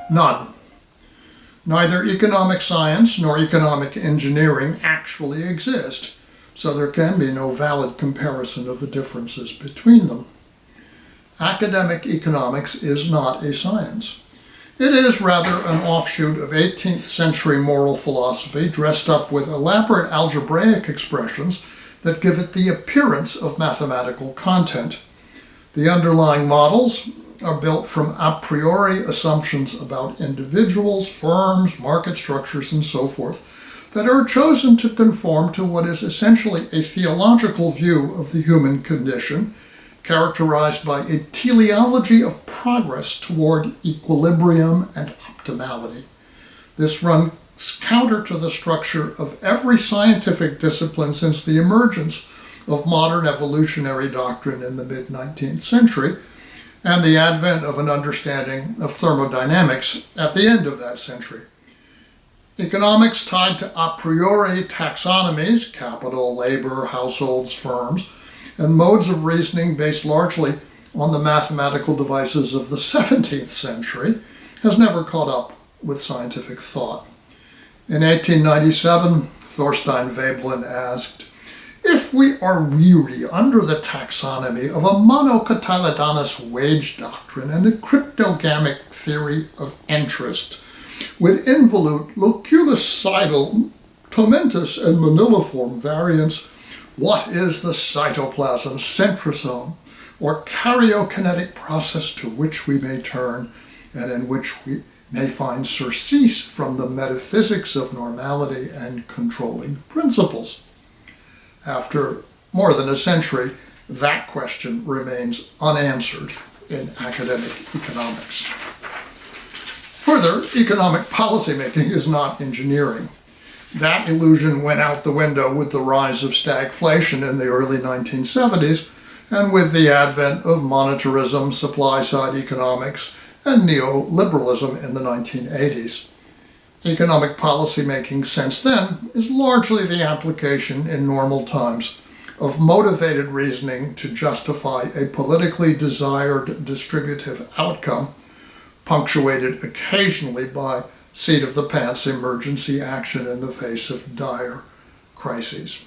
None. Neither economic science nor economic engineering actually exist, so there can be no valid comparison of the differences between them. Academic economics is not a science. It is rather an offshoot of 18th century moral philosophy dressed up with elaborate algebraic expressions that give it the appearance of mathematical content. The underlying models are built from a priori assumptions about individuals, firms, market structures, and so forth that are chosen to conform to what is essentially a theological view of the human condition, characterized by a teleology of progress toward equilibrium and optimality. This runs counter to the structure of every scientific discipline since the emergence of modern evolutionary doctrine in the mid-19th century and the advent of an understanding of thermodynamics at the end of that century. Economics tied to a priori taxonomies, capital, labor, households, firms, and modes of reasoning based largely on the mathematical devices of the 17th century, has never caught up with scientific thought. In 1897, Thorstein Veblen asked, "If we are weary under the taxonomy of a monocotyledonous wage doctrine and a cryptogamic theory of interest, with involute, loculicidal, tomentous, and maniliform variants, what is the cytoplasm, centrosome, or karyokinetic process to which we may turn and in which we may find surcease from the metaphysics of normality and controlling principles?" After more than a century, that question remains unanswered in academic economics. Further, economic policymaking is not engineering. That illusion went out the window with the rise of stagflation in the early 1970s and with the advent of monetarism, supply-side economics, and neoliberalism in the 1980s. Economic policymaking since then is largely the application in normal times of motivated reasoning to justify a politically desired distributive outcome, punctuated occasionally by seat-of-the-pants emergency action in the face of dire crises.